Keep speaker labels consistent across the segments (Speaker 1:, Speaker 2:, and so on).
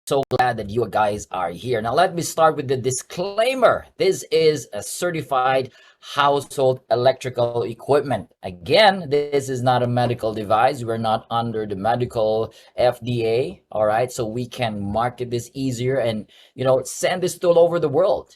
Speaker 1: so glad that you guys are here. Now, let me start with the disclaimer. This is a certified household electrical equipment. Again, this is not a medical device. We're not under the medical FDA. All right. So we can market this easier and, send this to all over the world.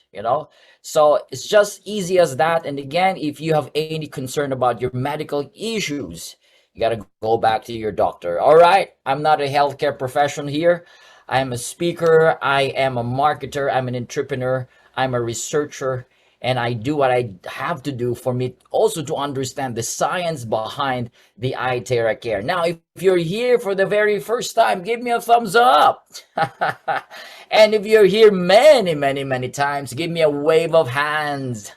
Speaker 1: So it's just easy as that. And again, if you have any concern about your medical issues, you got to go back to your doctor. All right. I'm not a healthcare professional here. I'm a speaker. I am a marketer. I'm an entrepreneur. I'm a researcher. And I do what I have to do for me also to understand the science behind the iTerra Care. Now, if you're here for the very first time, give me a thumbs up. And if you're here many, many, many times, give me a wave of hands.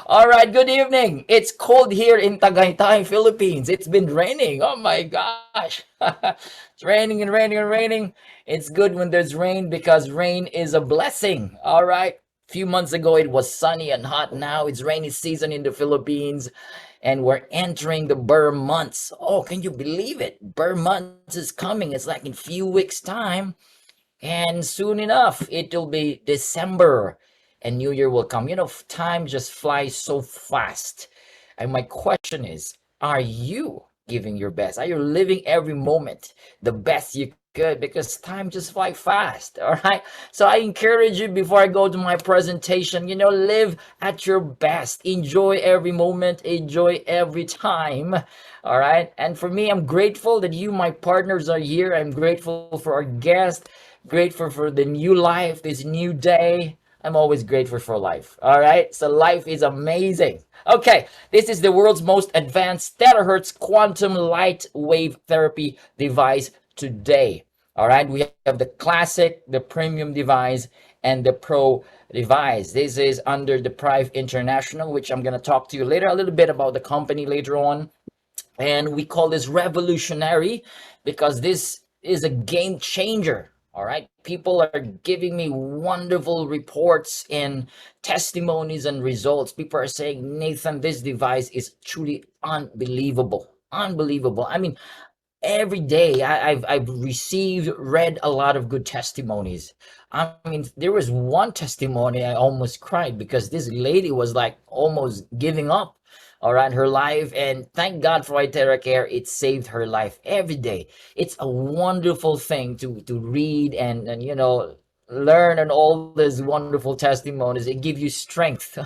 Speaker 1: All right, good evening. It's cold here in Tagaytay, Philippines. It's been raining. Oh my gosh. It's raining and raining and raining. It's good when there's rain because rain is a blessing. All right. A few months ago, it was sunny and hot. Now it's rainy season in the Philippines and we're entering the Burr months. Oh, can you believe it? Burr months is coming. It's like in few weeks' time. And soon enough, it'll be December and New Year will come. Time just flies so fast. And my question is, are you giving your best? Are you living every moment the best you could? Because time just flies fast. All right. So I encourage you before I go to my presentation, live at your best. Enjoy every moment. Enjoy every time. All right. And for me, I'm grateful that you, my partners, are here. I'm grateful for our guest. Grateful for the new life, this new day. I'm always grateful for life. All right. So life is amazing. Okay. This is the world's most advanced terahertz quantum light wave therapy device today. All right. We have the classic, the premium device, and the pro device. This is under the Prive International, which I'm going to talk to you later, a little bit about the company later on. And we call this revolutionary because this is a game changer. All right. People are giving me wonderful reports and testimonies and results. People are saying, Nathan, this device is truly unbelievable. Unbelievable. I mean, every day I've received, read a lot of good testimonies. I mean, there was one testimony I almost cried because this lady was like almost giving up. All right, her life, and thank God for iTerra Care. It saved her life every day. It's a wonderful thing to read and learn and all these wonderful testimonies. It gives you strength.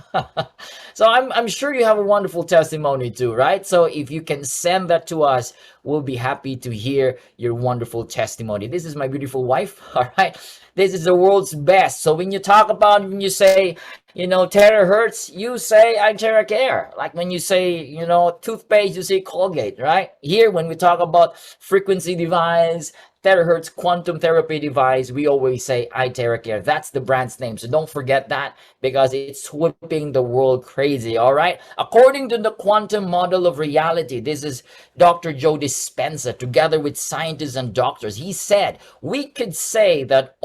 Speaker 1: So I'm sure you have a wonderful testimony too, right? So if you can send that to us, we'll be happy to hear your wonderful testimony. This is my beautiful wife. All right. This is the world's best. So when you say, terahertz, you say iTerra Care. Like when you say, toothpaste, you say Colgate, right? Here, when we talk about frequency device, terahertz quantum therapy device, we always say iTerra Care. That's the brand's name. So don't forget that because it's whipping the world crazy. All right. According to the quantum model of reality, this is Dr. Joe Dispenza together with scientists and doctors. He said we could say that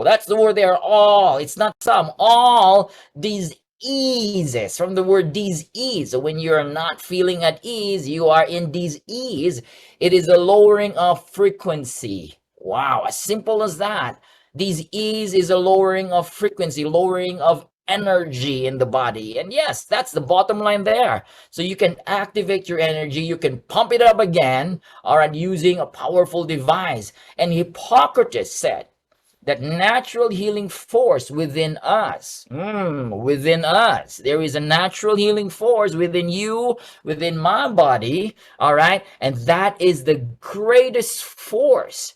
Speaker 1: that's the word there, all. It's not some. All these eases, from the word dis-ease. So when you're not feeling at ease, you are in dis-ease. It is a lowering of frequency. Wow, as simple as that. Dis-ease is a lowering of frequency, lowering of energy in the body. And yes, that's the bottom line there. So you can activate your energy, you can pump it up again, all right, using a powerful device. And Hippocrates said that natural healing force within us, there is a natural healing force within you, within my body, all right? And that is the greatest force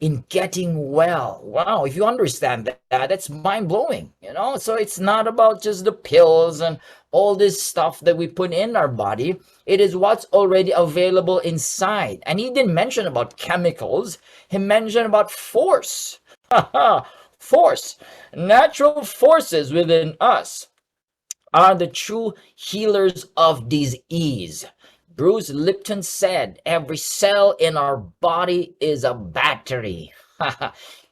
Speaker 1: in getting well. Wow, if you understand that, that's mind-blowing, So it's not about just the pills and all this stuff that we put in our body. It is what's already available inside. And he didn't mention about chemicals. He mentioned about force. Force. Natural forces within us are the true healers of disease. Bruce Lipton said, every cell in our body is a battery.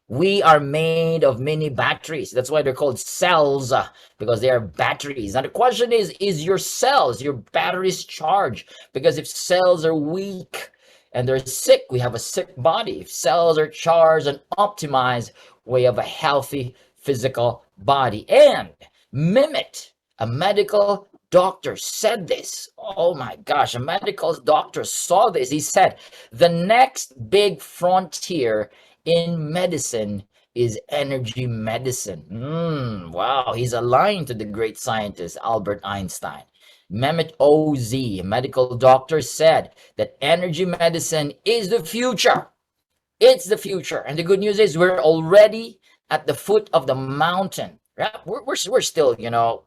Speaker 1: We are made of mini batteries. That's why they're called cells, because they are batteries. And the question is your cells, your batteries charged? Because if cells are weak, and they're sick, we have a sick body. If cells are charged and optimized, we have a healthy physical body. And Mimit, a medical doctor, said this. Oh my gosh, a medical doctor saw this. He said, the next big frontier in medicine is energy medicine. Wow, he's aligned to the great scientist Albert Einstein. Mehmet Oz, a medical doctor, said that energy medicine is the future. It's the future. And the good news is we're already at the foot of the mountain. Right? We're still,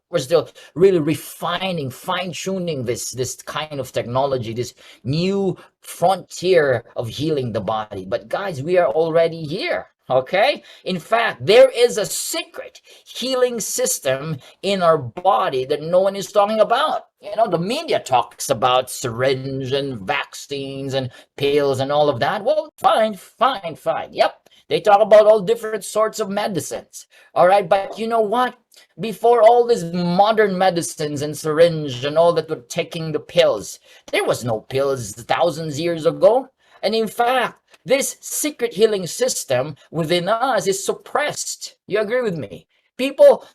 Speaker 1: we're still really refining, fine-tuning this kind of technology, this new frontier of healing the body. But guys, we are already here. Okay? In fact, there is a secret healing system in our body that no one is talking about. The media talks about syringe and vaccines and pills and all of that. Well, fine. Yep. They talk about all different sorts of medicines. All right. But you know what? Before all these modern medicines and syringe and all that were taking the pills, there was no pills thousands years ago. And in fact, this secret healing system within us is suppressed. You agree with me? People,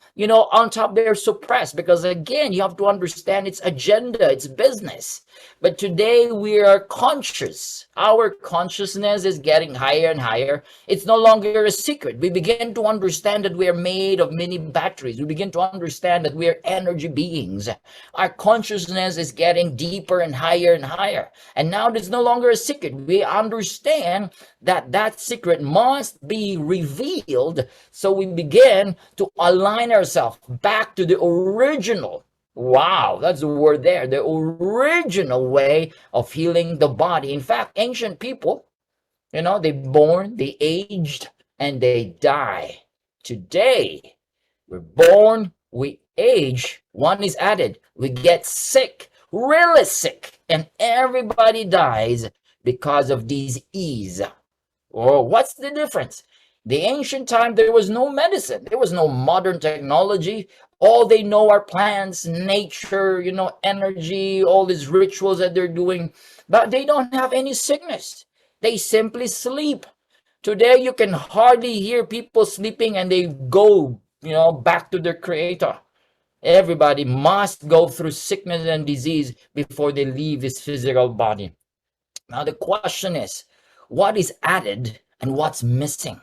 Speaker 1: on top, they're suppressed because, again, you have to understand its agenda, its business. But today we are conscious. Our consciousness is getting higher and higher. It's no longer a secret. We begin to understand that we are made of mini batteries. We begin to understand that we are energy beings. Our consciousness is getting deeper and higher and higher. And now it's no longer a secret. We understand that secret must be revealed. So we begin to align ourselves back to the original. Wow, that's the word there. The original way of healing the body. In fact, ancient people, they born, they aged, and they die. Today, we're born, we age, one is added, we get sick, really sick, and everybody dies because of disease. Oh, what's the difference? The ancient time, there was no medicine. There was no modern technology. All they know are plants, nature, energy, all these rituals that they're doing. But they don't have any sickness. They simply sleep. Today, you can hardly hear people sleeping and they go, back to their creator. Everybody must go through sickness and disease before they leave this physical body. Now, the question is, what is added and what's missing?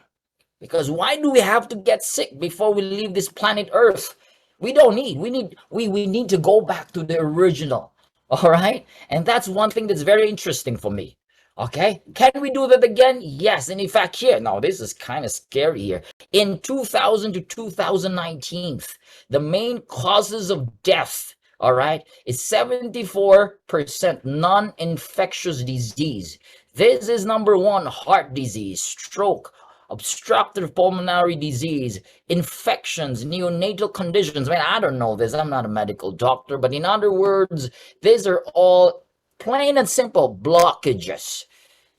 Speaker 1: Because why do we have to get sick before we leave this planet Earth? We need to go back to the original. All right? And that's one thing that's very interesting for me. Okay? Can we do that again? Yes. And in fact, here, now this is kind of scary here. In 2000 to 2019, the main causes of death, all right, is 74% non-infectious disease. This is number one: heart disease, stroke, obstructive pulmonary disease, infections, neonatal conditions. I don't know this. I'm not a medical doctor, but in other words, these are all plain and simple blockages.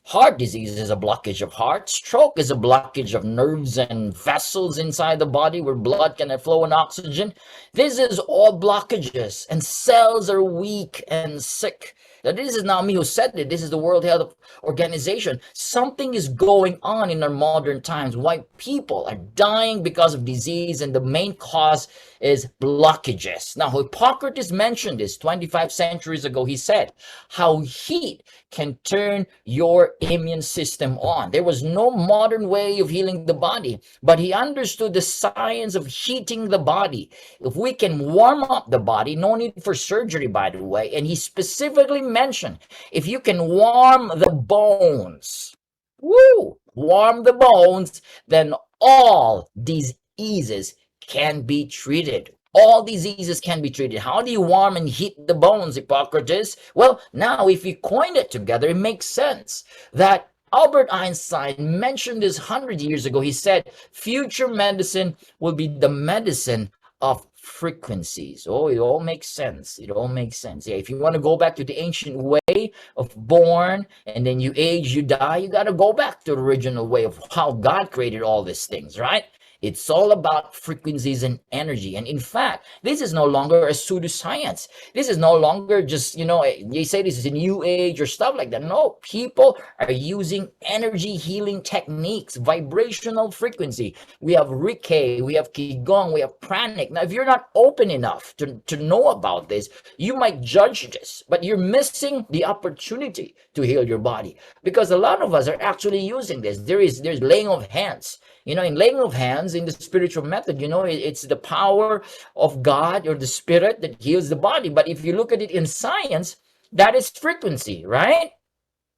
Speaker 1: Heart disease is a blockage of heart. Stroke is a blockage of nerves and vessels inside the body where blood can flow and oxygen. This is all blockages, and cells are weak and sick. Now, this is not me who said it. This is the World Health Organization. Something is going on in our modern times. Why people are dying because of disease, and the main cause is blockages. Now, Hippocrates mentioned this 25 centuries ago. He said how heat can turn your immune system on. There was no modern way of healing the body, but he understood the science of heating the body. If we can warm up the body, no need for surgery, by the way, and he specifically mentioned if you can warm the bones, warm the bones, then all diseases can be treated. All diseases can be treated. How do you warm and heat the bones, Hippocrates? Well, now if you coin it together, it makes sense that Albert Einstein mentioned this 100 years ago. He said, future medicine will be the medicine of frequencies. Oh, it all makes sense. It all makes sense. Yeah, if you want to go back to the ancient way of born and then you age, you die, you got to go back to the original way of how God created all these things, right? It's all about frequencies and energy. And in fact, this is no longer a pseudoscience. This is no longer just, you say this is a new age or stuff like that. No, people are using energy healing techniques, vibrational frequency. We have Reiki, we have Qigong, we have Pranic. Now, if you're not open enough to know about this, you might judge this, but you're missing the opportunity to heal your body, because a lot of us are actually using this. There's laying of hands. In laying of hands in the spiritual method, it's the power of God or the spirit that heals the body. But if you look at it in science, that is frequency, right?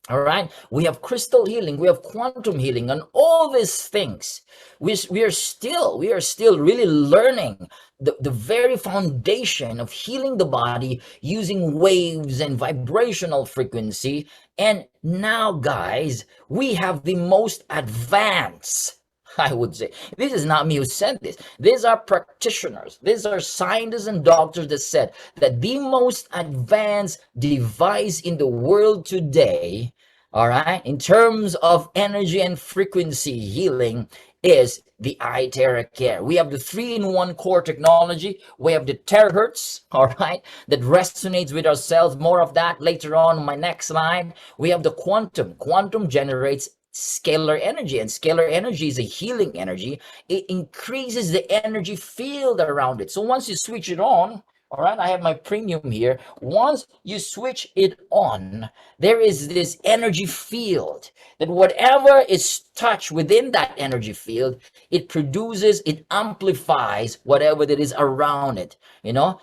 Speaker 1: All right, we have crystal healing, we have quantum healing, and all these things. We are still really learning the very foundation of healing the body using waves and vibrational frequency. And now, guys, we have the most advanced. I would say this is not me who said this. These are practitioners. These are scientists and doctors that said that the most advanced device in the world today, all right, in terms of energy and frequency healing, is the iTerra. We have the 3-in-1 core technology. We have the terahertz, all right, that resonates with our cells. More of that later on my next slide. We have the quantum. Quantum generates scalar energy, and scalar energy is a healing energy. It increases the energy field around it. So once you switch it on, all right, I have my premium here. Once you switch it on, there is this energy field that whatever is touched within that energy field, it produces, it amplifies whatever that is around it.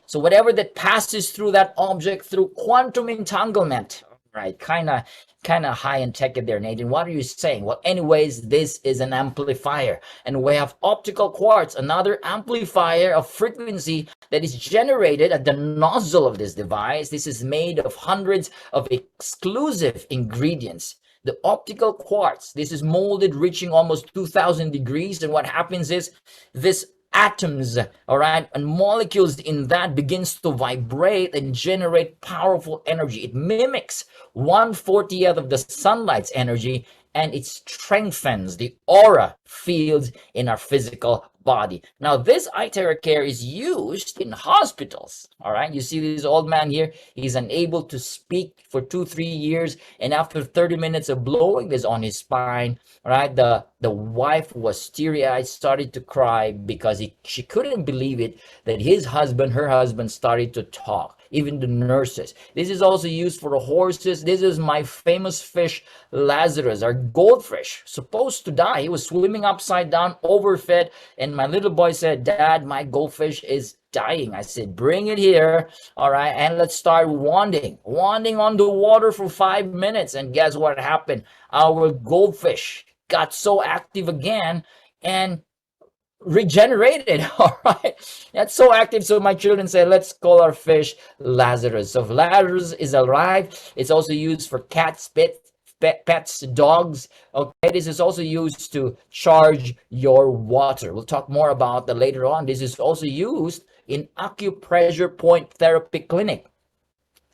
Speaker 1: So whatever that passes through that object through quantum entanglement, right? Kind of high and tech there, Nathan. What are you saying? Well, anyways, this is an amplifier, and we have optical quartz, another amplifier of frequency that is generated at the nozzle of this device. This is made of hundreds of exclusive ingredients. The optical quartz, this is molded reaching almost 2000 degrees, and what happens is this atoms, all right, and molecules in that begins to vibrate and generate powerful energy. It mimics 1/40th of the sunlight's energy, and it strengthens the aura fields in our physical body. Now, this iTerra is used in hospitals. All right, you see this old man here. He's unable to speak for 2-3 years, and after 30 minutes of blowing this on his spine, all right, the wife was teary-eyed, started to cry because she couldn't believe it that her husband started to talk. Even the nurses. This is also used for the horses. This is my famous fish, Lazarus, our goldfish, supposed to die. He was swimming upside down, overfed, and my little boy said, "Dad, my goldfish is dying." I said, "Bring it here, all right, and let's start wanding on the water for 5 minutes." And guess what happened? Our goldfish got so active again and regenerated. All right, that's so active. So my children said, let's call our fish Lazarus. So if Lazarus is alive, it's also used for cats, pets, dogs. Okay, this is also used to charge your water. We'll talk more about that later on. This is also used in acupressure point therapy clinic.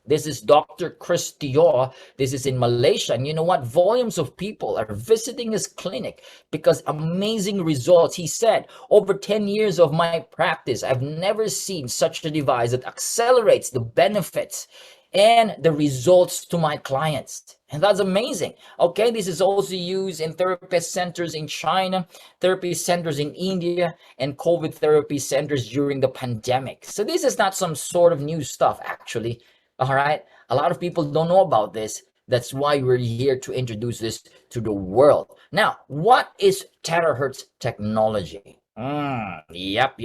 Speaker 1: This is Dr. Chris Teo. This is in Malaysia. And you know what? Volumes of people are visiting his clinic because amazing results. He said, over 10 years of my practice, I've never seen such a device that accelerates the benefits and the results to my clients. And that's amazing. Okay, this is also used in therapy centers in China, therapy centers in India, and COVID therapy centers during the pandemic. So this is not some sort of new stuff, actually. All right, a lot of people don't know about this. That's why we're here to introduce this to the world. Now, what is terahertz technology? Yep.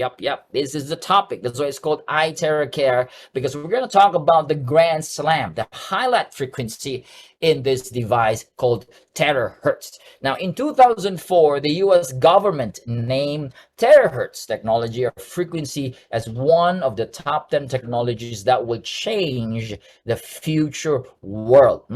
Speaker 1: This is the topic. That's why it's called iTerra, because we're going to talk about the grand slam, the highlight frequency in this device called terahertz. Now, in 2004, the US government named terahertz technology or frequency as one of the top 10 technologies that will change the future world.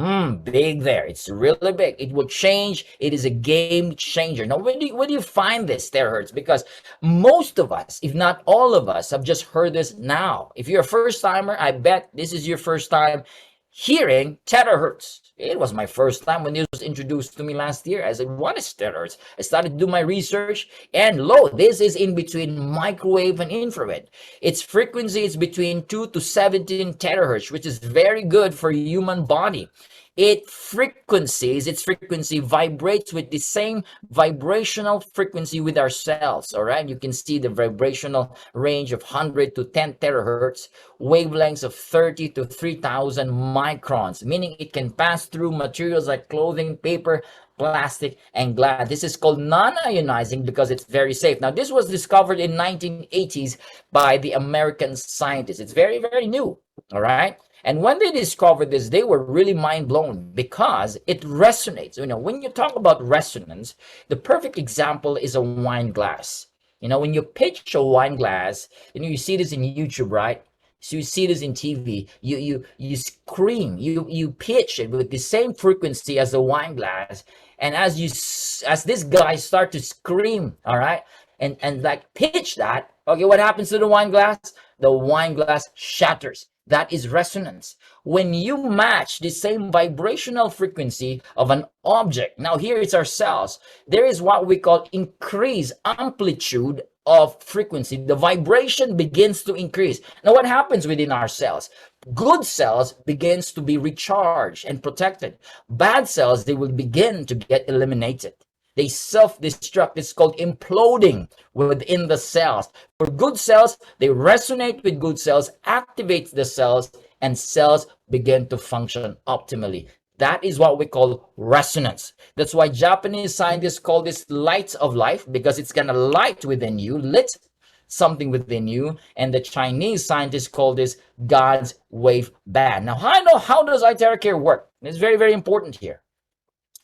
Speaker 1: Big there. It's really big. It will change. It is a game changer. Now, where do you find this terahertz? Because most of us, if not all of us, have just heard this now. If you're a first timer, I bet this is your first time hearing terahertz. It was my first time when this was introduced to me last year. I said, what is terahertz? I started to do my research, and lo, this is in between microwave and infrared. Its frequency is between 2 to 17 terahertz, which is very good for human body. Its frequency vibrates with the same vibrational frequency with our cells. All right, you can see the vibrational range of 100 to 10 terahertz, wavelengths of 30 to 3000 microns, meaning it can pass through materials like clothing, paper, plastic, and glass. This is called non-ionizing because it's very safe. Now, this was discovered in 1980s by the American scientists. It's very, very new. All right. And when they discovered this, they were really mind blown because it resonates. When you talk about resonance, the perfect example is a wine glass. When you pitch a wine glass, you see this in YouTube, right? So you see this in TV. You scream, you pitch it with the same frequency as a wine glass, and as this guy start to scream, all right, and like pitch that, okay, what happens to the wine glass? The wine glass shatters. That is resonance. When you match the same vibrational frequency of an object, now here it's our cells, there is what we call increased amplitude of frequency. The vibration begins to increase. Now what happens within our cells? Good cells begins to be recharged and protected. Bad cells, they will begin to get eliminated. They self-destruct. It's called imploding within the cells. For good cells, they resonate with good cells, activate the cells, and cells begin to function optimally. That is what we call resonance. That's why Japanese scientists call this light of life, because it's going to light within you, lit something within you. And the Chinese scientists call this God's wave band. Now, how does iTeracare work? It's very, very important here.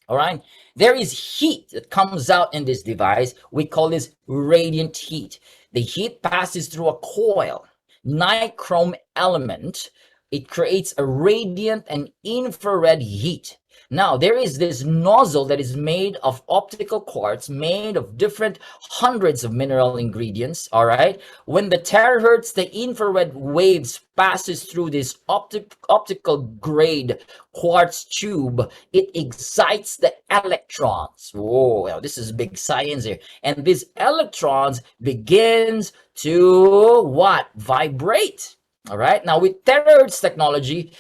Speaker 1: All right, there is heat that comes out in this device. We call this radiant heat. The heat passes through a coil, nichrome element. It creates a radiant and infrared heat. Now, there is this nozzle that is made of optical quartz, made of different hundreds of mineral ingredients, all right? When the terahertz, the infrared waves passes through this optical grade quartz tube, it excites the electrons. Oh, well, this is big science here. And these electrons begins to what? Vibrate. All right. Now, with terahertz technology,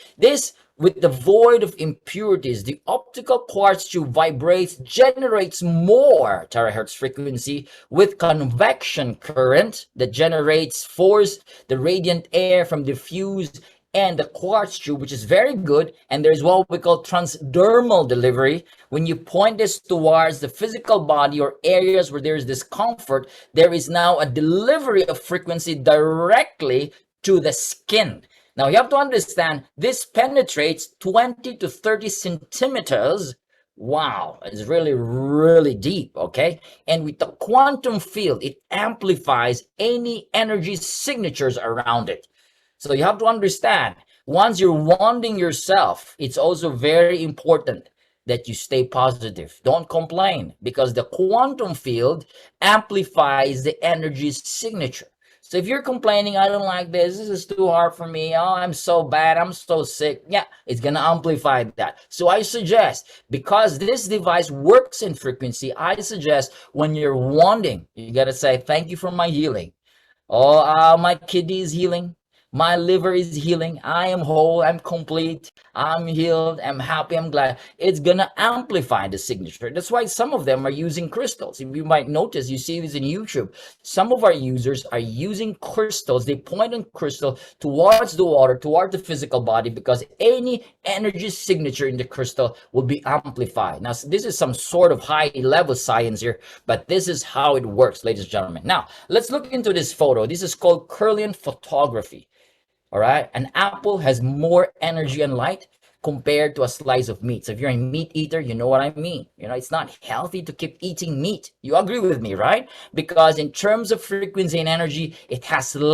Speaker 1: with the void of impurities, the optical quartz tube vibrates, generates more terahertz frequency with convection current that generates force, the radiant air from diffuse and the quartz tube, which is very good. And there's what we call transdermal delivery. When you point this towards the physical body or areas where there is discomfort, there is now a delivery of frequency directly to the skin. Now you have to understand this penetrates 20 to 30 centimeters. Wow, it's really, really deep, okay? And with the quantum field, it amplifies any energy signatures around it. So you have to understand, once you're wounding yourself, it's also very important that you stay positive. Don't complain, because the quantum field amplifies the energy signature. So if you're complaining, I don't like this is too hard for me, oh, I'm so bad, I'm so sick, yeah, it's going to amplify that. So I suggest, because this device works in frequency, I suggest when you're wanting, you got to say, thank you for my healing. Oh, my kidney is healing. My liver is healing. I am whole. I'm complete. I'm healed. I'm happy. I'm glad. It's going to amplify the signature. That's why some of them are using crystals. If you might notice, you see this in YouTube. Some of our users are using crystals. They point on crystal towards the water, towards the physical body, because any energy signature in the crystal will be amplified. Now, this is some sort of high level science here, but this is how it works, ladies and gentlemen. Now, let's look into this photo. This is called Kirlian photography. All right, an apple has more energy and light compared to a slice of meat. So if you're a meat eater, you know what I mean. It's not healthy to keep eating meat. You agree with me, right? Because in terms of frequency and energy, it has very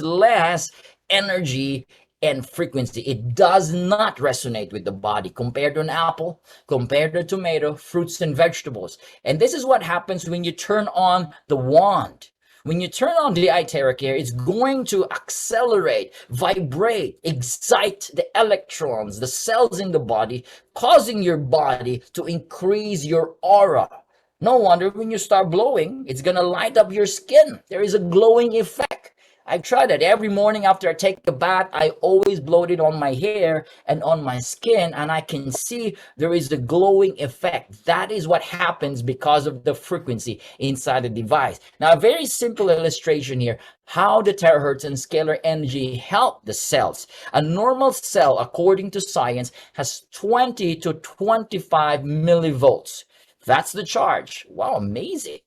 Speaker 1: less energy and frequency. It does not resonate with the body compared to an apple, compared to tomato, fruits and vegetables. And this is what happens when you turn on the wand. When you turn on the itheric air, it's going to accelerate, vibrate, excite the electrons, the cells in the body, causing your body to increase your aura. No wonder when you start blowing, it's going to light up your skin. There is a glowing effect. I've tried it every morning after I take a bath. I always blow it on my hair and on my skin, and I can see there is a glowing effect. That is what happens because of the frequency inside the device. Now, a very simple illustration here, how the terahertz and scalar energy help the cells. A normal cell, according to science, has 20 to 25 millivolts. That's the charge. Wow, amazing.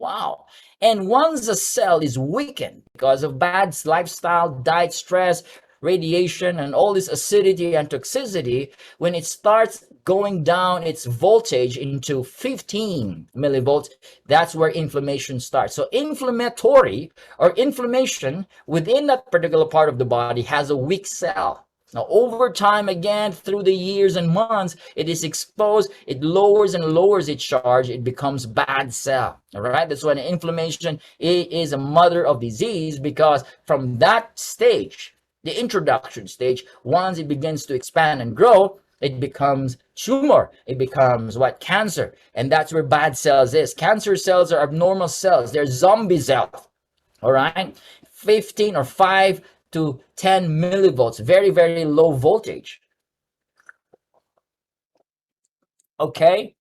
Speaker 1: Wow. And once a cell is weakened because of bad lifestyle, diet, stress, radiation, and all this acidity and toxicity, when it starts going down its voltage into 15 millivolts, that's where inflammation starts. So inflammatory or inflammation within that particular part of the body has a weak cell. Now, over time, again, through the years and months, it is exposed, it lowers and lowers its charge, it becomes bad cell, all right? That's why inflammation is a mother of disease, because from that stage, the introduction stage, once it begins to expand and grow, it becomes tumor, it becomes what? Cancer, and that's where bad cells is. Cancer cells are abnormal cells, they're zombie cells, all right? 15 or 5 to 10 millivolts, very, very low voltage. Okay,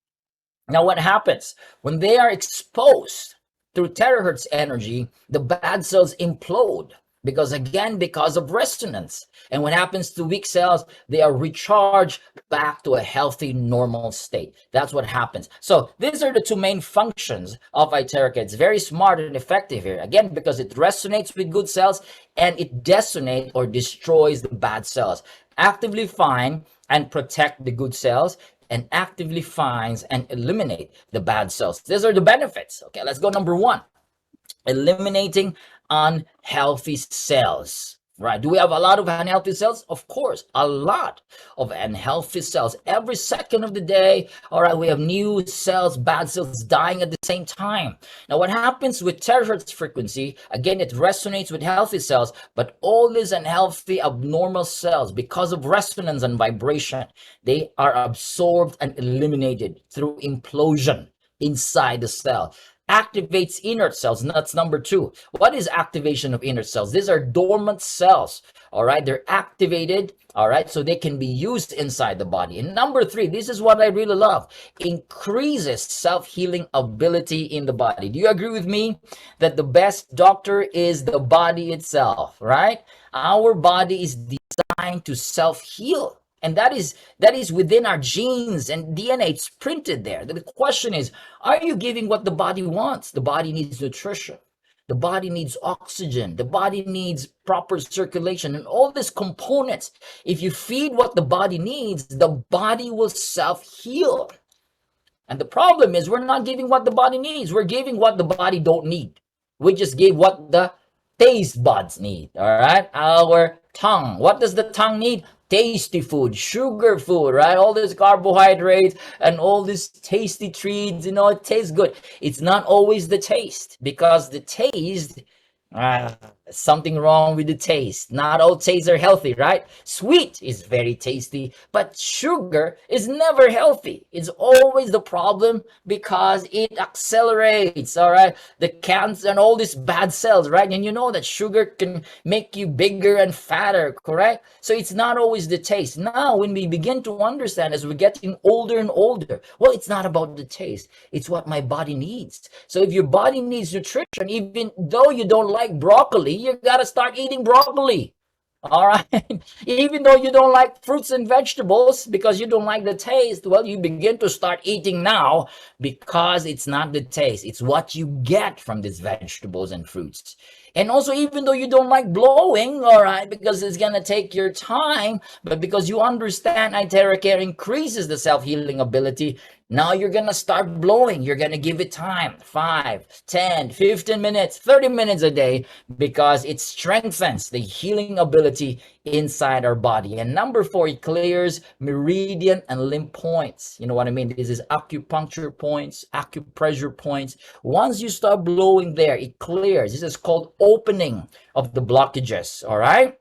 Speaker 1: now what happens? When they are exposed through terahertz energy, the bad cells implode. Because again, because of resonance. And what happens to weak cells? They are recharged back to a healthy, normal state. That's what happens. So these are the two main functions of itheric. It's very smart and effective here. Again, because it resonates with good cells and it decimates or destroys the bad cells. Actively find and protect the good cells, and actively finds and eliminate the bad cells. These are the benefits. Okay, let's go number 1. Eliminating unhealthy cells, right? Do we have a lot of unhealthy cells? Of course, a lot of unhealthy cells. Every second of the day, all right, we have new cells, bad cells dying at the same time. Now, what happens with terahertz frequency, again, it resonates with healthy cells, but all these unhealthy, abnormal cells, because of resonance and vibration, they are absorbed and eliminated through implosion inside the cell. Activates inert cells. That's number 2. What is activation of inert cells? These are dormant cells, all right? They're activated, all right, so they can be used inside the body. And number 3, this is what I really love, increases self-healing ability in the body. Do you agree with me that the best doctor is the body itself, right? Our body is designed to self-heal. And that is within our genes and DNA. It's printed there. The question is, are you giving what the body wants? The body needs nutrition. The body needs oxygen. The body needs proper circulation and all these components. If you feed what the body needs, the body will self-heal. And the problem is we're not giving what the body needs. We're giving what the body don't need. We just give what the taste buds need, all right? Our tongue. What does the tongue need? Tasty food, sugar food, right? All these carbohydrates and all these tasty treats, it tastes good. It's not always the taste, because the taste, something wrong with the taste. Not all tastes are healthy, right? Sweet is very tasty, but sugar is never healthy. It's always the problem because it accelerates, all right? The cancer and all these bad cells, right? And you know that sugar can make you bigger and fatter, correct? So it's not always the taste. Now, when we begin to understand as we're getting older and older, well, it's not about the taste. It's what my body needs. So if your body needs nutrition, even though you don't like broccoli, you gotta start eating broccoli. All right. Even though you don't like fruits and vegetables because you don't like the taste, well, you begin to start eating now because it's not the taste. It's what you get from these vegetables and fruits. And also, even though you don't like blowing, all right, because it's going to take your time, but because you understand itheric air increases the self-healing ability, Now you're going to start blowing. You're going to give it time, 5, 10, 15 minutes, 30 minutes a day, because it strengthens the healing ability inside our body. And number 4, it clears meridian and lymph points. You know what I mean? This is acupuncture points, acupressure points. Once you start blowing there, it clears. This is called opening of the blockages. All right?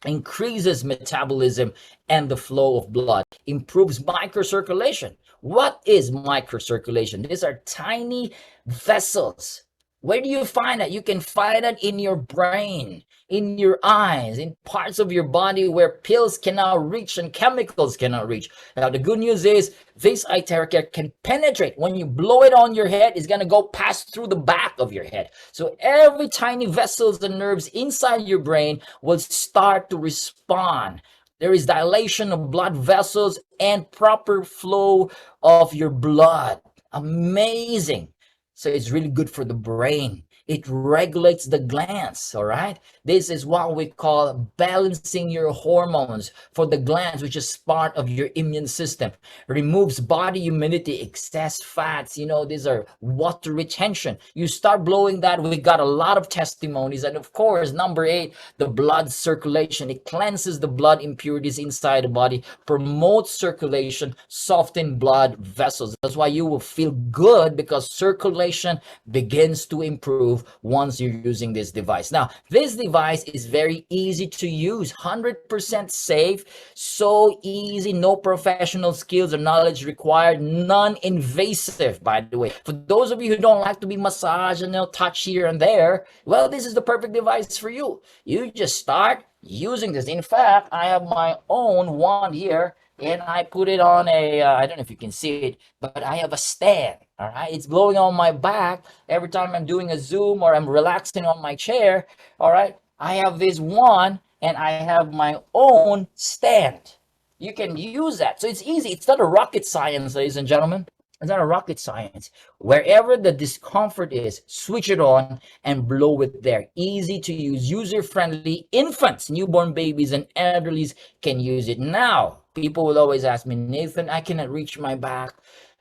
Speaker 1: Increases metabolism and the flow of blood, improves microcirculation. What is microcirculation? These are tiny vessels. Where do you find that? You can find it in your brain, in your eyes, in parts of your body where pills cannot reach and chemicals cannot reach. Now, the good news is this eye Terahertz can penetrate. When you blow it on your head, it's going to go past through the back of your head. So every tiny vessels and nerves inside your brain will start to respond. There is dilation of blood vessels and proper flow of your blood. Amazing. So it's really good for the brain. It regulates the glands, all right? This is what we call balancing your hormones for the glands, which is part of your immune system. Removes body humidity, excess fats. You know, these are water retention. You start blowing that, we got a lot of testimonies. And of course, number 8, the blood circulation. It cleanses the blood impurities inside the body, promotes circulation, soften blood vessels. That's why you will feel good, because circulation begins to improve once you're using this device. Now, this device is very easy to use, 100% safe, so easy, no professional skills or knowledge required, non-invasive, by the way. For those of you who don't like to be massaged and touch here and there, well, this is the perfect device for you. You just start using this. In fact, I have my own one here, and I put it on a, I don't know if you can see it, but I have a stand, all right? It's blowing on my back every time I'm doing a Zoom or I'm relaxing on my chair, all right? I have this one, and I have my own stand. You can use that. So it's easy. It's not a rocket science, ladies and gentlemen. It's not a rocket science. Wherever the discomfort is, switch it on and blow it there. Easy to use, user-friendly. Infants, newborn babies, and elderlies can use it. Now, people will always ask me, Nathan, I cannot reach my back.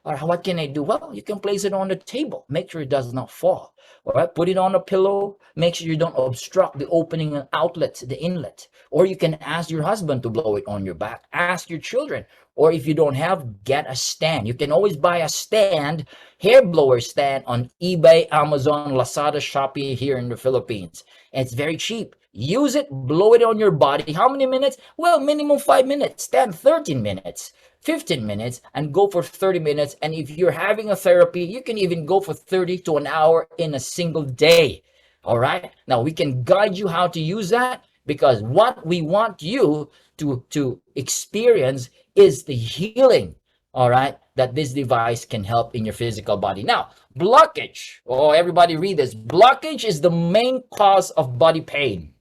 Speaker 1: Or what can I do? Well, you can place it on the table. Make sure it does not fall. All right, put it on a pillow. Make sure you don't obstruct the opening and outlet, the inlet. Or you can ask your husband to blow it on your back. Ask your children. Or if you don't have, get a stand. You can always buy a stand, hair blower stand on eBay, Amazon, Lazada, Shopee here in the Philippines. And it's very cheap. Use it, blow it on your body. How many minutes? Well, minimum 5 minutes, stand 13 minutes. 15 minutes and go for 30 minutes. And if you're having a therapy, you can even go for 30 to an hour in a single day. All right. Now we can guide you how to use that, because what we want you to experience is the healing. All right. That this device can help in your physical body. Now, blockage. Oh, everybody read this. Blockage is the main cause of body pain.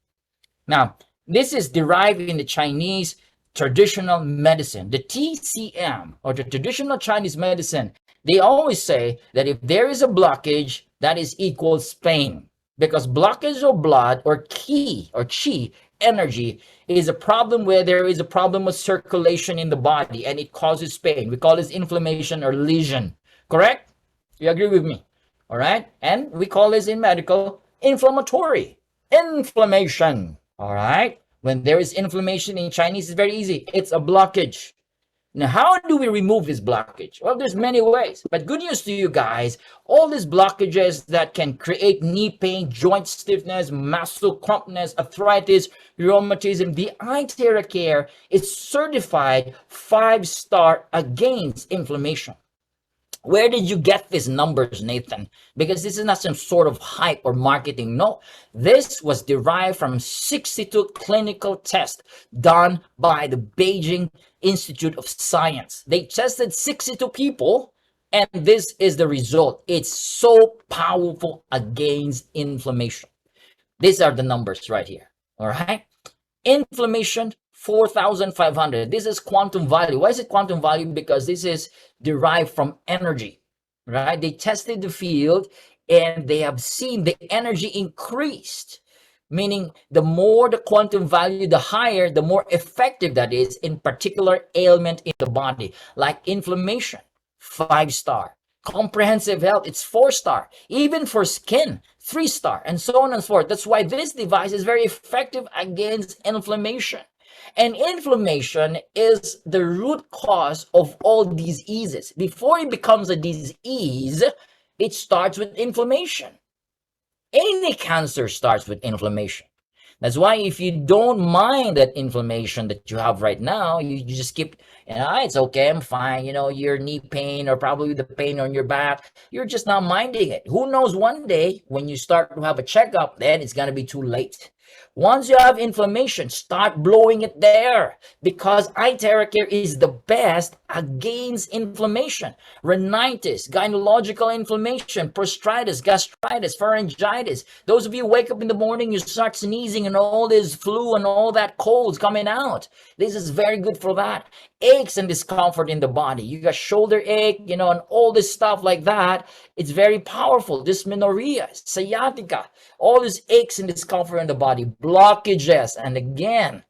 Speaker 1: Now, this is derived in the Chinese traditional medicine, the TCM, or the traditional Chinese medicine. They always say that if there is a blockage, that is equals pain, because blockage of blood or qi energy is a problem where there is a problem with circulation in the body, and it causes pain. We call this inflammation or lesion. Correct? You agree with me? All right. And we call this in medical inflammatory inflammation. All right. When there is inflammation in Chinese, it's very easy. It's a blockage. Now, how do we remove this blockage? Well, there's many ways. But good news to you guys, all these blockages that can create knee pain, joint stiffness, muscle crampness, arthritis, rheumatism, the eye Terahertz is certified 5-star against inflammation. Where did you get these numbers, Nathan? Because this is not some sort of hype or marketing. No, this was derived from 62 clinical tests done by the Beijing Institute of Science. They tested 62 people, and this is the result. It's so powerful against inflammation. These are the numbers right here. All right. Inflammation, 4,500. This is quantum value. Why is it quantum value? Because this is derived from energy, right? They tested the field and they have seen the energy increased, meaning the more the quantum value, the higher, the more effective that is in particular ailment in the body, like inflammation. 5-star. Comprehensive health, it's 4-star. Even for skin, 3-star, and so on and so forth. That's why this device is very effective against inflammation. And inflammation is the root cause of all diseases. Before it becomes a disease, it starts with inflammation. Any cancer starts with inflammation. That's why if you don't mind that inflammation that you have right now, you just keep, it's okay, I'm fine, your knee pain or probably the pain on your back, you're just not minding it. Who knows, one day when you start to have a checkup, then it's going to be too late. Once you have inflammation, start blowing it there, because Iteracare is the best against inflammation. Rhinitis, gynecological inflammation, prostatitis, gastritis, pharyngitis. Those of you who wake up in the morning, you start sneezing and all this flu and all that cold's coming out. This is very good for that. Aches and discomfort in the body. You got shoulder ache, and all this stuff like that. It's very powerful. Dysmenorrhea, sciatica, all these aches and discomfort in the body. Blockages, and again,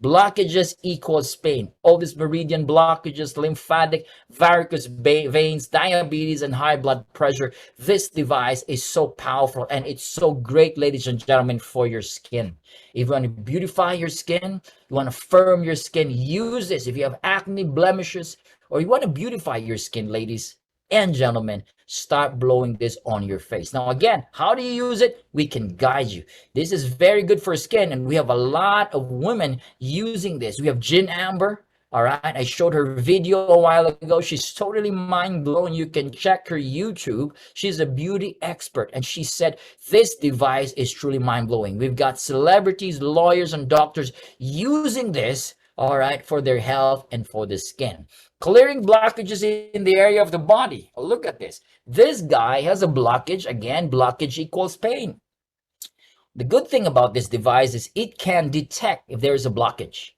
Speaker 1: blockages equals pain. All these meridian blockages, lymphatic, varicose veins, diabetes, and high blood pressure. This device is so powerful, and it's so great, ladies and gentlemen, for your skin. If you want to beautify your skin, you want to firm your skin, use this. If you have acne, blemishes, or you want to beautify your skin, ladies and gentlemen, start blowing this on your face. Now, again, how do you use it? We can guide you. This is very good for skin, and we have a lot of women using this. We have Jean Amber. All right, I showed her video a while ago. She's totally mind-blowing. You can check her YouTube. She's a beauty expert, and she said this device is truly mind-blowing. We've got celebrities, lawyers, and doctors using this, all right, for their health and for the skin. Clearing blockages in the area of the body. Oh, look at this. This guy has a blockage. Again, blockage equals pain. The good thing about this device is it can detect if there is a blockage.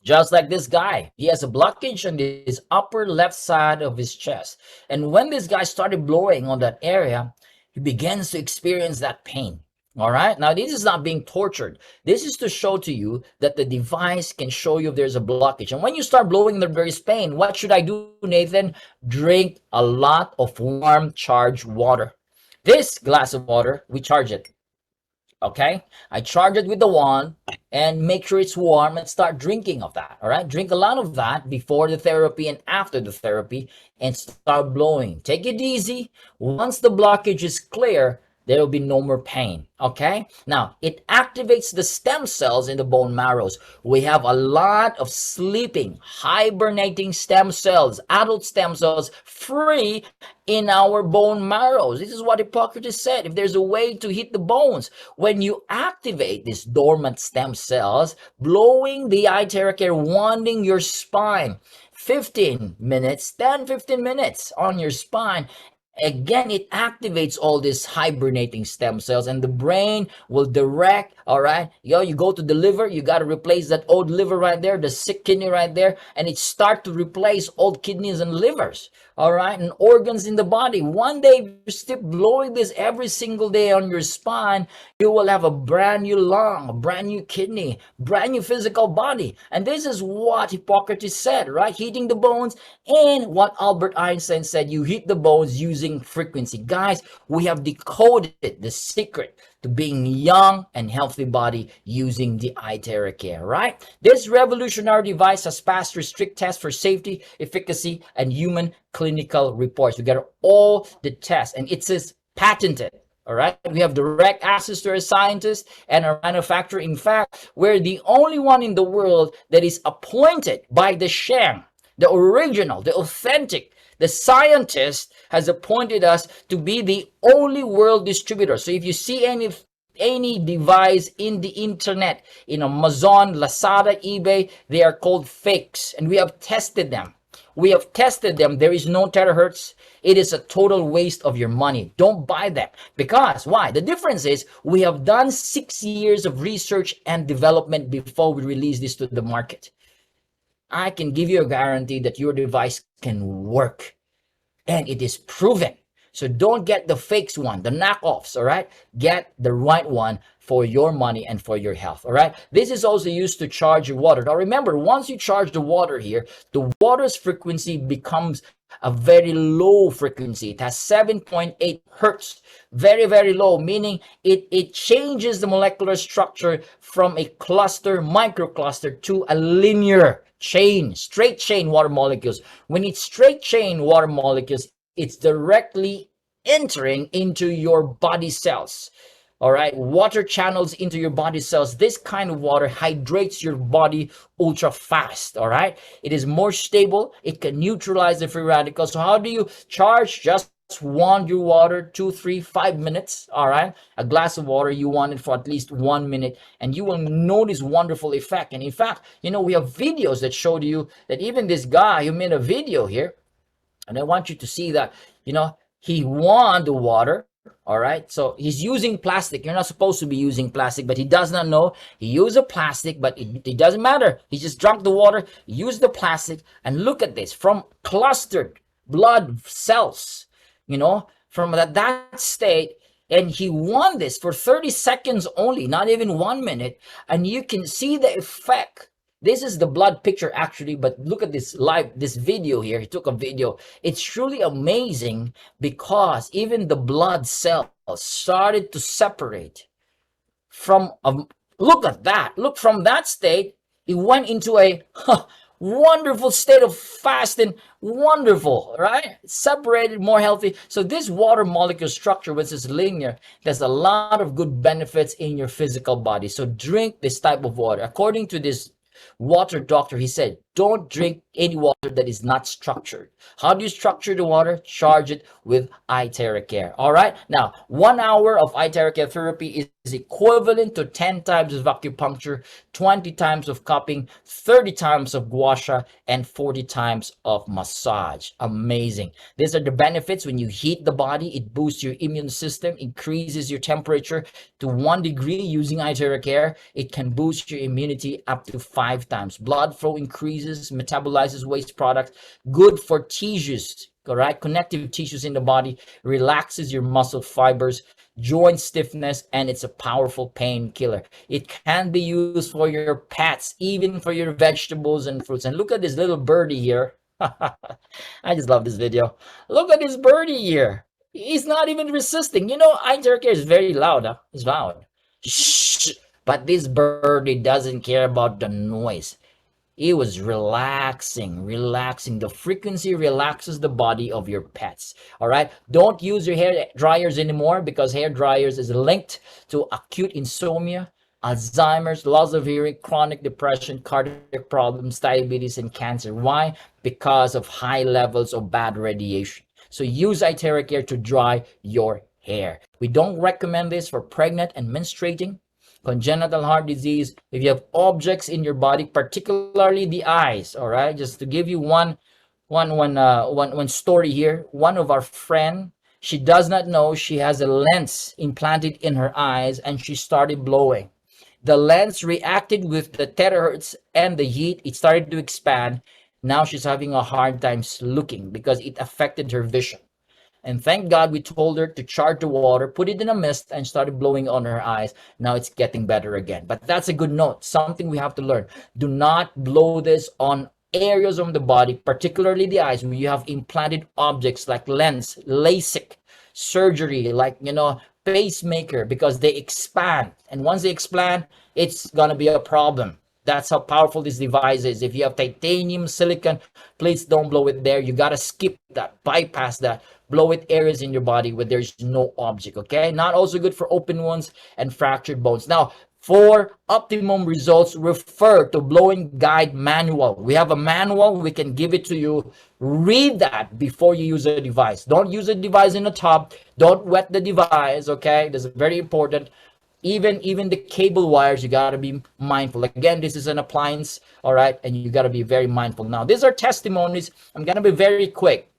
Speaker 1: Just like this guy, he has a blockage on his upper left side of his chest. And when this guy started blowing on that area, he begins to experience that pain. All right. Now, this is not being tortured. This is to show to you that the device can show you if there's a blockage. And when you start blowing and there is pain, what should I do, Nathan? Drink a lot of warm, charged water. This glass of water, we charge it. Okay, I charge it with the wand and make sure it's warm and start drinking of that. All right, drink a lot of that before the therapy and after the therapy and start blowing. Take it easy. Once the blockage is clear, there will be no more pain. Okay, now it activates the stem cells in the bone marrows. We have a lot of sleeping, hibernating stem cells, adult stem cells free in our bone marrows. This is what Hippocrates said. If there's a way to hit the bones, when you activate these dormant stem cells, blowing the Iteracare, wanding your spine, 15 minutes, 10-15 minutes on your spine. Again, it activates all these hibernating stem cells, and the brain will direct, all right? You go to the liver, you got to replace that old liver right there, the sick kidney right there, and it start to replace old kidneys and livers, all right? And organs in the body. One day, if you keep blowing this every single day on your spine, you will have a brand new lung, a brand new kidney, brand new physical body. And this is what Hippocrates said, right? Hitting the bones, and what Albert Einstein said, you hit the bones using frequency. Guys, we have decoded the secret to being young and healthy body using the Iteracare, right? This revolutionary device has passed through strict tests for safety, efficacy, and human clinical reports. We got all the tests, and it says patented. All right, we have direct access to our scientists and our manufacturer. In fact, we're the only one in the world that is appointed by the Shang, the original, the authentic. The scientist has appointed us to be the only world distributor. So if you see any device in the internet, in Amazon, Lazada, eBay, they are called fakes, and we have tested them. We have tested them. There is no terahertz. It is a total waste of your money. Don't buy them. Because, why? The difference is we have done 6 years of research and development before we release this to the market. I can give you a guarantee that your device can work. And it is proven So don't get the fakes one, the knockoffs, all right? Get the right one for your money and for your health, all right? This is also used to charge your water. Now remember, once you charge the water here, the water's frequency becomes a very low frequency. It has 7.8 hertz, very, very low, meaning it changes the molecular structure from a cluster, microcluster, to a linear chain, straight chain water molecules. When it's straight chain water molecules, it's directly entering into your body cells. All right, water channels into your body cells. This kind of water hydrates your body ultra fast. All right, it is more stable. It can neutralize the free radicals. So how do you charge? Just want your water 2, 3, 5 minutes. All right, a glass of water, you want it for at least 1 minute, and you will notice wonderful effect. And in fact, we have videos that showed you that even this guy who made a video here, and I want you to see that, he won the water. All right. So he's using plastic. You're not supposed to be using plastic, but he does not know. He used a plastic, but it doesn't matter. He just drank the water, used the plastic, and look at this, from clustered blood cells, from that state. And he won this for 30 seconds only, not even 1 minute. And you can see the effect. This is the blood picture actually, but look at this video here. He took a video. It's truly amazing because even the blood cells started to separate from, look at that. Look, from that state, it went into a wonderful state of fast and wonderful, right? Separated, more healthy. So this water molecule structure, which is linear, there's a lot of good benefits in your physical body. So drink this type of water. According to this water doctor, he said, don't drink any water that is not structured. How do you structure the water? Charge it with iTeracare. All right. Now, 1 hour of iTeracare therapy is equivalent to 10 times of acupuncture, 20 times of cupping, 30 times of gua sha, and 40 times of massage. Amazing. These are the benefits. When you heat the body, it boosts your immune system, increases your temperature to 1 degree using iTeracare. It can boost your immunity up to 5 times. Blood flow increases, metabolizes waste products, good for tissues, correct? Connective tissues in the body, relaxes your muscle fibers, joint stiffness, and it's a powerful painkiller. It can be used for your pets, even for your vegetables and fruits. And look at this little birdie here. I just love this video. Look at this birdie here. He's not even resisting. iTeracare is very loud. Huh? It's loud. Shh. But this birdie doesn't care about the noise. It was relaxing. The frequency relaxes the body of your pets. All right. Don't use your hair dryers anymore, because hair dryers is linked to acute insomnia, Alzheimer's, loss of hearing, chronic depression, cardiac problems, diabetes, and cancer. Why? Because of high levels of bad radiation. So use iTeracare to dry your hair. We don't recommend this for pregnant and menstruating, congenital heart disease, if you have objects in your body, particularly the eyes. All right, just to give you one story here. One of our friend, she does not know she has a lens implanted in her eyes, and she started blowing. The lens reacted with the terahertz and the heat. It started to expand. Now she's having a hard time looking because it affected her vision. And thank God we told her to charge the water, put it in a mist, and started blowing on her eyes. Now it's getting better again. But that's a good note, something we have to learn. Do not blow this on areas of the body, particularly the eyes, where you have implanted objects like lens, LASIK, surgery, like, pacemaker, because they expand. And once they expand, it's going to be a problem. That's how powerful this device is. If you have titanium, silicon, please don't blow it there. You got to skip that, bypass that. Blow it areas in your body where there's no object, okay? Not also good for open wounds and fractured bones. Now, for optimum results, refer to blowing guide manual. We have a manual. We can give it to you. Read that before you use a device. Don't use a device in a tub. Don't wet the device, okay? That's very important. Even the cable wires, you got to be mindful. Again, this is an appliance, all right? And you got to be very mindful. Now, these are testimonies. I'm going to be very quick.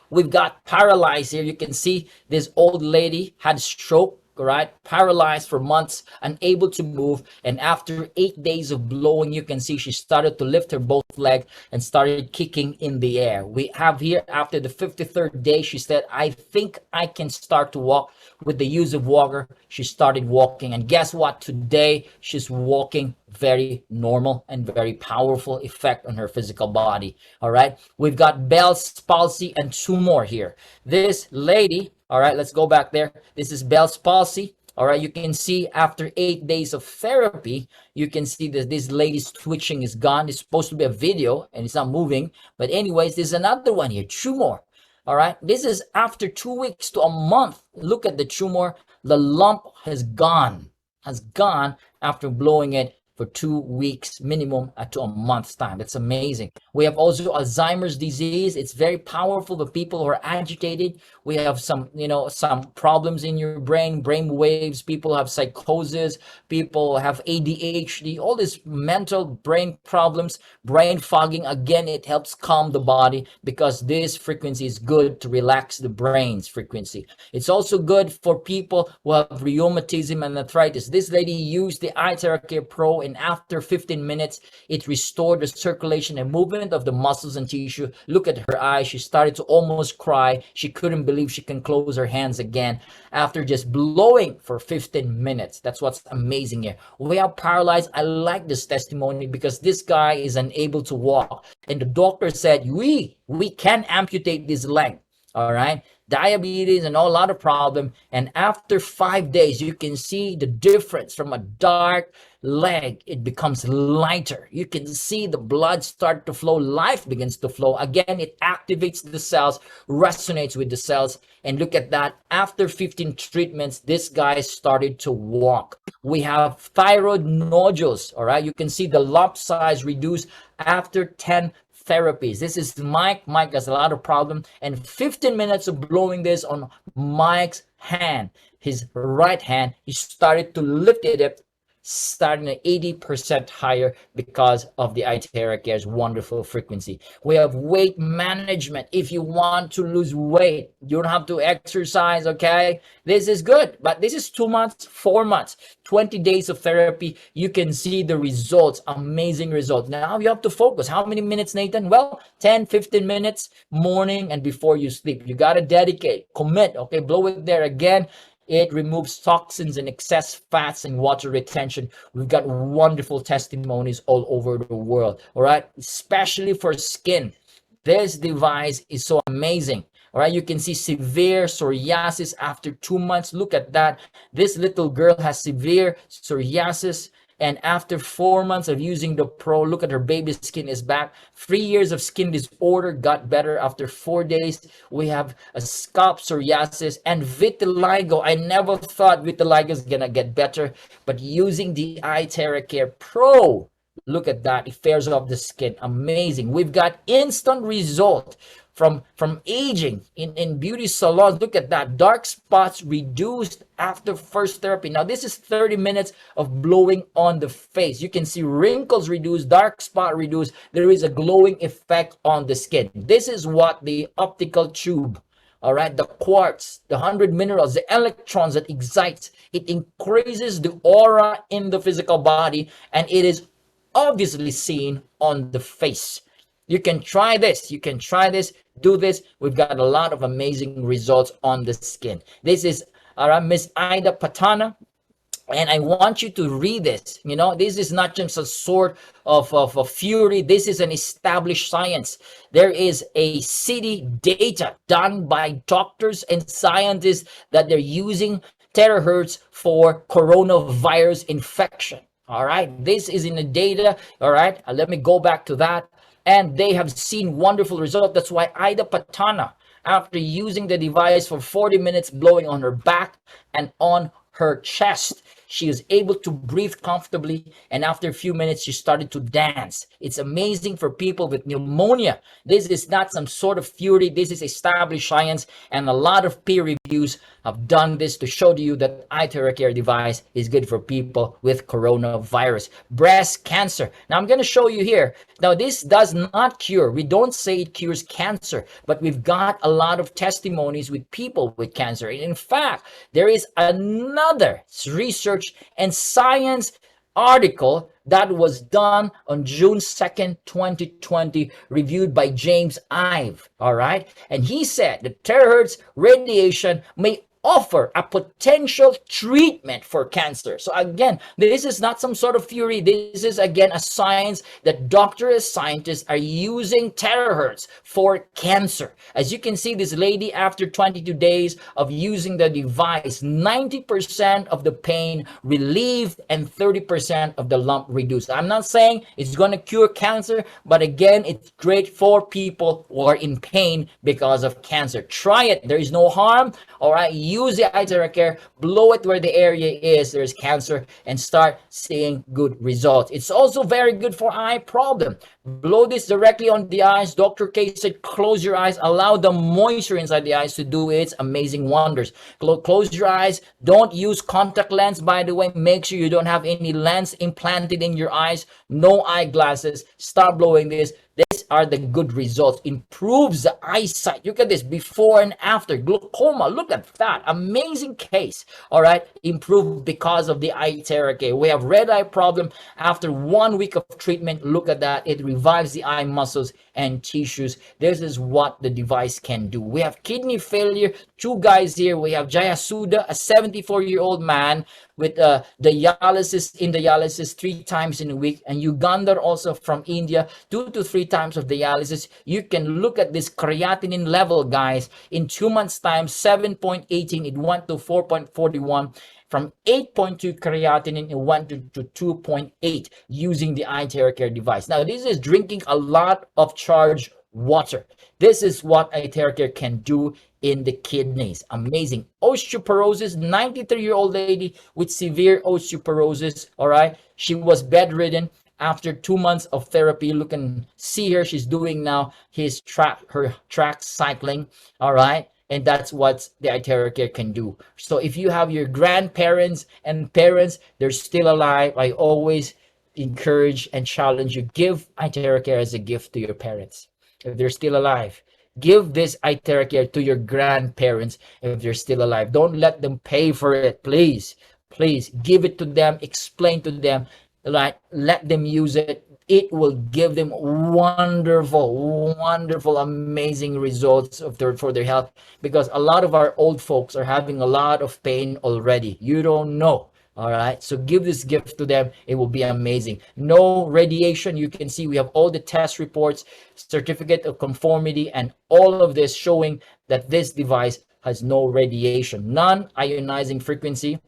Speaker 1: We've got paralyzed here. You can see this old lady had stroke, right? Paralyzed for months, unable to move. And after 8 days of blowing, you can see she started to lift her both leg and started kicking in the air. We have here after the 53rd day, she said, I think I can start to walk with the use of walker. She started walking. And guess what? Today, she's walking very normal and very powerful effect on her physical body. All right. We've got Bell's palsy and two more here. This lady, all right, let's go back there. This is Bell's palsy. All right, you can see after 8 days of therapy, you can see that this lady's twitching is gone. It's supposed to be a video and it's not moving. But anyways, there's another one here, tumor. All right, this is after 2 weeks to a month. Look at the tumor. The lump has gone after blowing it for 2 weeks minimum to a month's time. That's amazing. We have also Alzheimer's disease. It's very powerful for people who are agitated. We have some, some problems in your brain waves. People have psychosis. People have ADHD, all these mental brain problems, brain fogging. Again, it helps calm the body because this frequency is good to relax the brain's frequency. It's also good for people who have rheumatism and arthritis. This lady used the iTeracare Pro, and after 15 minutes, it restored the circulation and movement of the muscles and tissue. Look at her eyes. She started to almost cry. She couldn't believe she can close her hands again after just blowing for 15 minutes. That's what's amazing here. We are paralyzed. I like this testimony because this guy is unable to walk. And the doctor said, we can amputate this leg. All right. Diabetes and a lot of problem. And after 5 days, you can see the difference from a dark leg. It becomes lighter. You can see the blood start to flow. Life begins to flow. Again, it activates the cells, resonates with the cells. And look at that. After 15 treatments, this guy started to walk. We have thyroid nodules. All right. You can see the lump size reduced after 10 therapies. This is Mike. Mike has a lot of problem, and 15 minutes of blowing this on Mike's hand, his right hand, he started to lift it up, starting at 80% higher because of the iTeracare's wonderful frequency. We have weight management. If you want to lose weight, you don't have to exercise, okay? This is good, but this is 2 months, 4 months, 20 days of therapy. You can see the results, amazing results. Now you have to focus. How many minutes, Nathan? Well, 10, 15 minutes, morning and before you sleep. You got to dedicate, commit, okay? Blow it there again. It removes toxins and excess fats and water retention. We've got wonderful testimonies all over the world, all right? Especially for skin. This device is so amazing. All right, you can see severe psoriasis after 2 months. Look at that. This little girl has severe psoriasis. And after 4 months of using the Pro, look at her baby skin is back. 3 years of skin disorder got better after 4 days. We have a scalp psoriasis and vitiligo. I never thought vitiligo is going to get better. But using the iTeracare Pro, look at that. It fares off the skin. Amazing. We've got instant result from aging in beauty salons. Look at that. Dark spots reduced after first therapy. Now, this is 30 minutes of blowing on the face. You can see wrinkles reduced, dark spot reduced. There is a glowing effect on the skin. This is what the optical tube, all right, the quartz, the 100 minerals, the electrons that excites, it increases the aura in the physical body, and it is obviously seen on the face. You can try this. You can try this. Do this. We've got a lot of amazing results on the skin. This is Miss Ida Patana. And I want you to read this. This is not just a sort of fury. This is an established science. There is a city data done by doctors and scientists that they're using terahertz for coronavirus infection. All right. This is in the data. All right. Let me go back to that. And they have seen wonderful results. That's why Ida Patana, after using the device for 40 minutes, blowing on her back and on her chest, she was able to breathe comfortably. And after a few minutes, she started to dance. It's amazing for people with pneumonia. This is not some sort of theory. This is established science, and a lot of peer reviews I've done this to show to you that eye Theracare device is good for people with coronavirus. Breast cancer. Now I'm going to show you here. Now this does not cure. We don't say it cures cancer, but we've got a lot of testimonies with people with cancer. In fact, there is another research and science article that was done on June 2nd, 2020, reviewed by James Ive. All right. And he said that terahertz radiation may offer a potential treatment for cancer. So again, this is not some sort of theory. This is again a science that doctors, scientists are using terahertz for cancer. As you can see, this lady, after 22 days of using the device, 90% of the pain relieved and 30% of the lump reduced. I'm not saying it's going to cure cancer, but again, it's great for people who are in pain because of cancer. Try it. There is no harm. All right. Use the eye Theracare, blow it where the area is there's cancer, and start seeing good results. It's also very good for eye problem. Blow this directly on the eyes. Dr. K said close your eyes, allow the moisture inside the eyes to do its amazing wonders. Close your eyes. Don't use contact lens, by the way. Make sure you don't have any lens implanted in your eyes. No eyeglasses. Start blowing this. These are the good results. Improves the eyesight. Look at this before and after. Glaucoma. Look at that. Amazing case. All right. Improved because of the eye Theracare. We have red eye problem after 1 week of treatment. Look at that. It revives the eye muscles and tissues. This is what the device can do. We have kidney failure. Two guys here. We have Jayasuda, a 74-year-old man with dialysis 3 times in a week, and Uganda also from India, 2 to 3 times of dialysis. You can look at this creatinine level, guys. In 2 months time, 7.18, it went to 4.41. From 8.2 creatinine, it went to 2.8 using the eye Theracare device. Now this is drinking a lot of charged water. This is what eye Theracare can do in the kidneys. Amazing. Osteoporosis, 93-year-old lady with severe osteoporosis. All right. She was bedridden after 2 months of therapy. Look and see her. She's doing now her track cycling. All right. And that's what the eye Theracare can do. So if you have your grandparents and parents, they're still alive, I always encourage and challenge you, give eye Theracare as a gift to your parents. If they're still alive, give this eye Theracare to your grandparents if they're still alive. Don't let them pay for it. Please, please give it to them. Explain to them. Like, let them use it. It will give them wonderful, amazing results for their health, because a lot of our old folks are having a lot of pain already. You don't know. All right. So give this gift to them. It will be amazing. No radiation. You can see we have all the test reports, certificate of conformity, and all of this showing that this device has no radiation, non-ionizing frequency.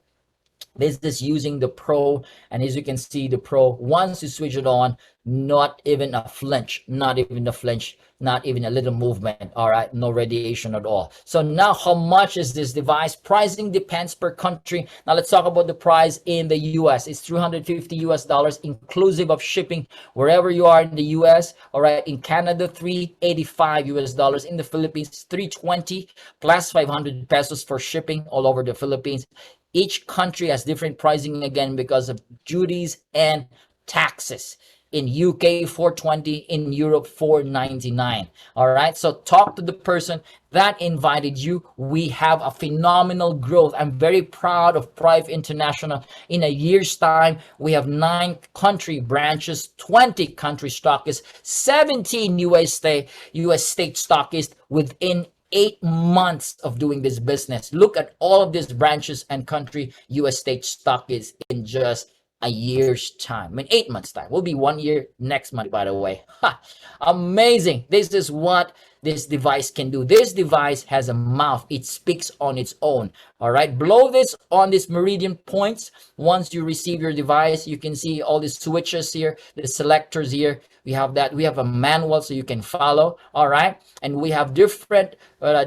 Speaker 1: This is using the Pro, and as you can see, the Pro, once you switch it on, not even a flinch, not even a little movement. All right, no radiation at all. So now, how much is this device? Pricing depends per country. Now let's talk about the price in the US. It's $350 inclusive of shipping wherever you are in the US. All right, in Canada, $385. In the Philippines, $320 plus 500 pesos for shipping all over the Philippines. Each country has different pricing again because of duties and taxes. In UK, $420. In Europe, $499. All right. So talk to the person that invited you. We have a phenomenal growth. I'm very proud of Prive International. In a year's time, we have 9 country branches, 20 country stockists, 17 US state stockists within 8 months of doing this business. Look at all of these branches and country US state stockists in just a year's time. In 8 months time. Will be 1 year next month, by the way. Ha! Amazing. This is what this device can do. This device has a mouth. It speaks on its own. All right. Blow this on these meridian points. Once you receive your device, you can see all the switches here, the selectors here. We have that. We have a manual so you can follow. All right. And we have different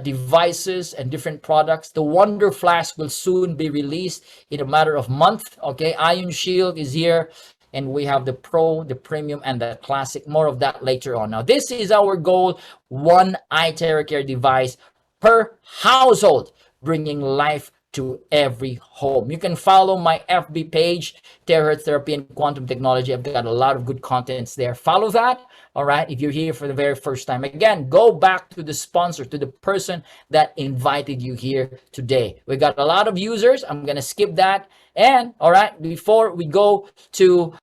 Speaker 1: devices and different products. The Wonder Flask will soon be released in a matter of month. Okay. Ion Shield is here. And we have the Pro, the Premium, and the Classic. More of that later on. Now, this is our goal. 1 eye Theracare device per household. bringing life to every home. You can follow my FB page, Terahertz Therapy and Quantum Technology. I've got a lot of good contents there. Follow that. All right. If you're here for the very first time, again, go back to the sponsor, to the person that invited you here today. We got a lot of users. I'm going to skip that. And all right, before we go to